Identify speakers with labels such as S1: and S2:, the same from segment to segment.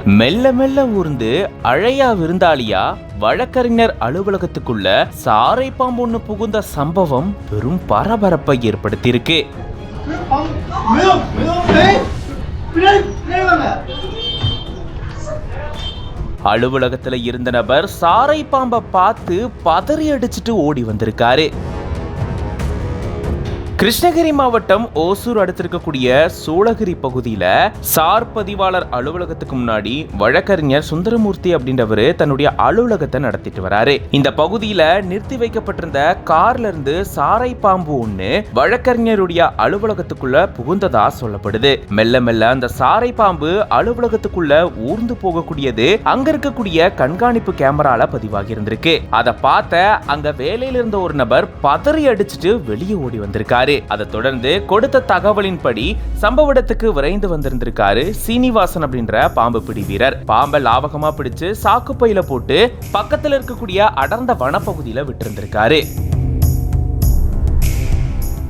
S1: மெல்ல மெல்ல ஊர்ந்து அழையா விருந்தாளியா வழக்கறிஞர் அலுவலகத்துக்குள்ள சாரை பாம்பு ஒண்ணு புகுந்த சம்பவம் பெரும் பரபரப்பை ஏற்படுத்தியிருக்கு. அலுவலகத்துல இருந்த நபர் சாரை பாம்பை பார்த்து பதறி அடிச்சுட்டு ஓடி வந்திருக்காரு. கிருஷ்ணகிரி மாவட்டம் ஓசூர் அடுத்திருக்கக்கூடிய சூளகிரி பகுதியில சார் பதிவாளர் அலுவலகத்துக்கு முன்னாடி வழக்கறிஞர் சுந்தரமூர்த்தி அப்படின்றவரு தன்னுடைய அலுவலகத்தை நடத்திட்டு வராரு. இந்த பகுதியில நிறுத்தி வைக்கப்பட்டிருந்த கார்ல இருந்து சாரை பாம்பு ஒண்ணு வழக்கறிஞருடைய அலுவலகத்துக்குள்ள புகுந்ததா சொல்லப்படுது. மெல்ல மெல்ல அந்த சாரை பாம்பு அலுவலகத்துக்குள்ள ஊர்ந்து போகக்கூடியது அங்க இருக்கக்கூடிய கண்காணிப்பு கேமரால பதிவாகி இருந்திருக்கு. அதை பார்த்த அங்க வேலையில இருந்த ஒரு நபர் பதறி அடிச்சுட்டு வெளியே ஓடி வந்திருக்காரு. அதை தொடர்ந்து கொடுத்த தகவலின்படி சம்பவ இடத்துக்கு விரைந்து வந்திருந்திருக்காரு சீனிவாசன் அப்படின்ற பாம்பு பிடி வீரர். பாம்பை லாவகமா பிடிச்சு சாக்குப்பையில போட்டு பக்கத்துல இருக்கக்கூடிய அடர்ந்த வனப்பகுதியில விட்டிருந்திருக்காரு.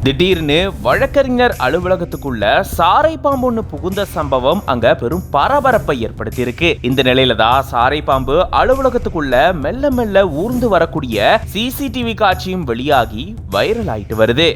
S1: திடீர்னு வழக்கறிஞர் அலுவலகத்துக்குள்ள சாரை பாம்பு ஒண்ணு புகுந்த சம்பவம் அங்க பெரும் பரபரப்பை ஏற்படுத்தி இருக்கு. இந்த நிலையில தான் சாரை பாம்பு அலுவலகத்துக்குள்ள மெல்ல மெல்ல ஊர்ந்து வரக்கூடிய சிசிடிவி காட்சியும் வெளியாகி வைரல் ஆயிட்டு வருது.